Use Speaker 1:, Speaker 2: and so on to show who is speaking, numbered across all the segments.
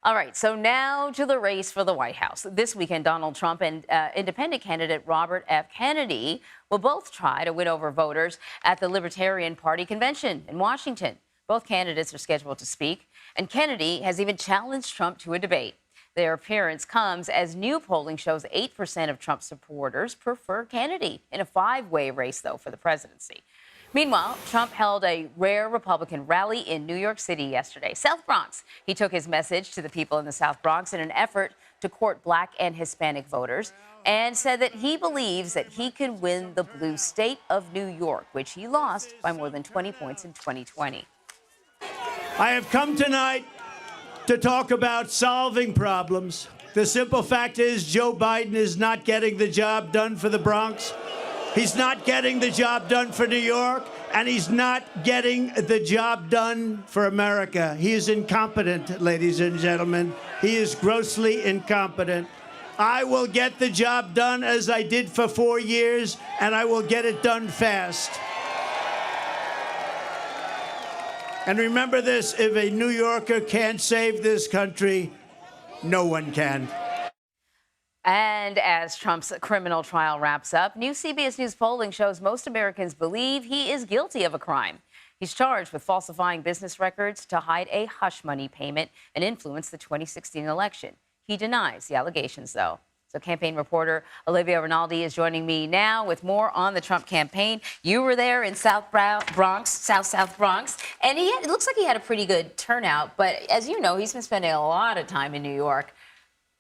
Speaker 1: All right, so now to the race for the White House. This weekend, Donald Trump and independent candidate Robert F. Kennedy will both try to win over voters at the Libertarian Party convention in Washington. Both candidates are scheduled to speak, and Kennedy has even challenged Trump to a debate. Their appearance comes as new polling shows 8% of Trump supporters prefer Kennedy in a five-way race, though, for the presidency. Meanwhile, Trump held a rare Republican rally in New York City yesterday, South Bronx. He took his message to the people in the South Bronx in an effort to court Black and Hispanic voters and said that he believes that he can win the blue state of New York, which he lost by more than 20 points in 2020.
Speaker 2: I have come tonight to talk about solving problems. The simple fact is Joe Biden is not getting the job done for the Bronx. He's not getting the job done for New York, and he's not getting the job done for America. He is incompetent, ladies and gentlemen. He is grossly incompetent. I will get the job done as I did for 4 years, and I will get it done fast. And remember this, if a New Yorker can't save this country, no one can.
Speaker 1: And as Trump's criminal trial wraps up, new CBS News polling shows most Americans believe he is guilty of a crime. He's charged with falsifying business records to hide a hush money payment and influence the 2016 election. He denies the allegations, though. So campaign reporter Olivia Rinaldi is joining me now with more on the Trump campaign. You were there in South Bronx, South Bronx, and it looks like he had a pretty good turnout. But as you know, he's been spending a lot of time in New York.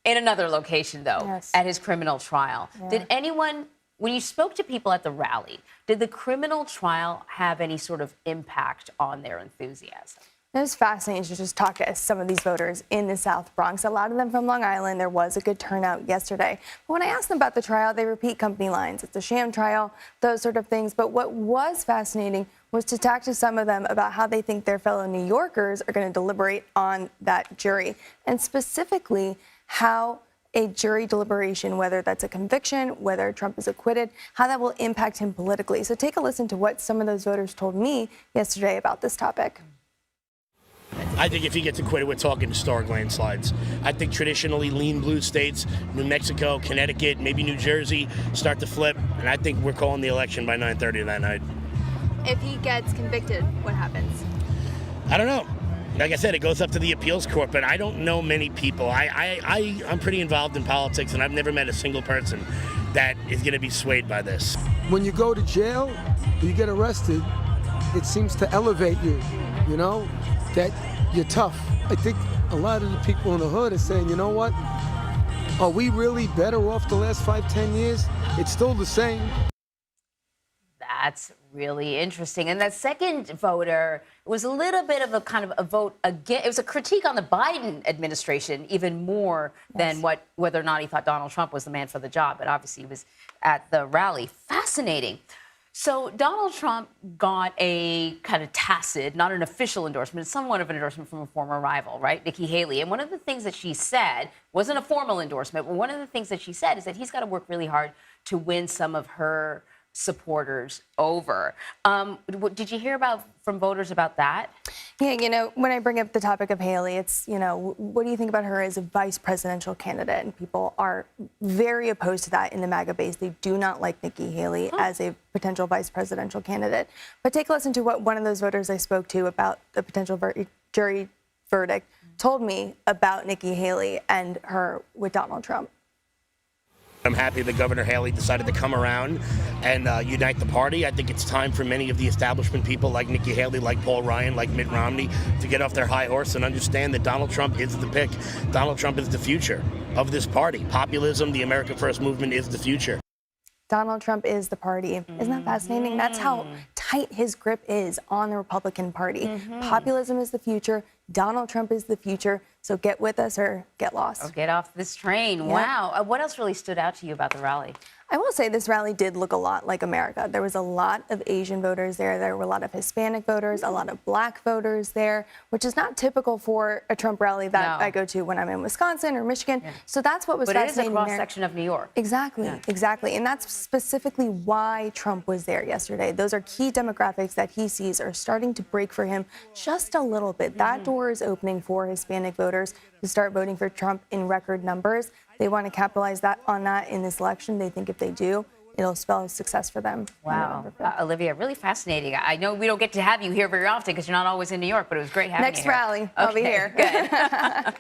Speaker 1: In another location, though, yes, at his criminal trial. Yeah. Did anyone, when you spoke to people at the rally, did the criminal trial have any sort of impact on their enthusiasm?
Speaker 3: It was fascinating to just talk to some of these voters in the South Bronx. A lot of them from Long Island. There was a good turnout yesterday. But when I asked them about the trial, they repeat company lines. It's a sham trial, those sort of things. But what was fascinating was to talk to some of them about how they think their fellow New Yorkers are going to deliberate on that jury. And specifically, how a jury deliberation, whether that's a conviction, whether Trump is acquitted, how that will impact him politically. So take a listen to what some of those voters told me yesterday about this topic.
Speaker 4: I think if he gets acquitted, we're talking historic landslides. I think traditionally lean blue states, New Mexico, Connecticut, maybe New Jersey, start to flip, and I think we're calling the election by 9:30 that night.
Speaker 5: If he gets convicted, what happens?
Speaker 4: I don't know. Like I said, it goes up to the appeals court, but I don't know many people. I'm pretty involved in politics, and I've never met a single person that is going to be swayed by this.
Speaker 6: When you go to jail, you get arrested, it seems to elevate you, you know, that you're tough. I think a lot of the people in the hood are saying, you know what, are we really better off the last 5-10 years? It's still the same.
Speaker 1: That's really interesting. And that second voter was a little bit of a kind of a vote again. It was a critique on the Biden administration, even more than whether or not he thought Donald Trump was the man for the job. But obviously he was at the rally. Fascinating. So Donald Trump got a kind of tacit, not an official endorsement, somewhat of an endorsement from a former rival, right? Nikki Haley. And one of the things that she said wasn't a formal endorsement, but one of the things that she said is that he's got to work really hard to win some of her supporters over. Did you hear from voters about that?
Speaker 3: Yeah, you know, when I bring up the topic of Haley, it's, you know, what do you think about her as a vice presidential candidate? And people are very opposed to that in the MAGA base. They do not like Nikki Haley as a potential vice presidential candidate. But take a listen to what one of those voters I spoke to about the potential jury verdict told me about Nikki Haley and her with Donald Trump.
Speaker 4: I'm happy that Governor Haley decided to come around and unite the party. I think it's time for many of the establishment people like Nikki Haley, like Paul Ryan, like Mitt Romney to get off their high horse and understand that Donald Trump is the pick. Donald Trump is the future of this party. Populism, the America First movement is the future.
Speaker 3: Donald Trump is the party. Isn't that fascinating? That's how tight his grip is on the Republican Party. Populism is the future. Donald Trump is the future. So get with us or get lost.
Speaker 1: Or get off this train. Yep. Wow. What else really stood out to you about the rally?
Speaker 3: I will say this rally did look a lot like America. There was a lot of Asian voters there. There were a lot of Hispanic voters, a lot of Black voters there, which is not typical for a Trump rally that I go to when I'm in Wisconsin or Michigan. Yeah. So that's what was fascinating.
Speaker 1: But it is a cross-section of New York.
Speaker 3: Exactly, exactly. And that's specifically why Trump was there yesterday. Those are key demographics that he sees are starting to break for him just a little bit. That door is opening for Hispanic voters. voters to start voting for Trump in record numbers. They want to capitalize on that in this election. They think if they do, it'll spell success for them.
Speaker 1: Wow. Olivia, really fascinating. I know we don't get to have you here very often because you're not always in New York, but it was great having you
Speaker 3: Next
Speaker 1: here.
Speaker 3: rally, I'll be
Speaker 1: Okay,
Speaker 3: here.
Speaker 1: Good.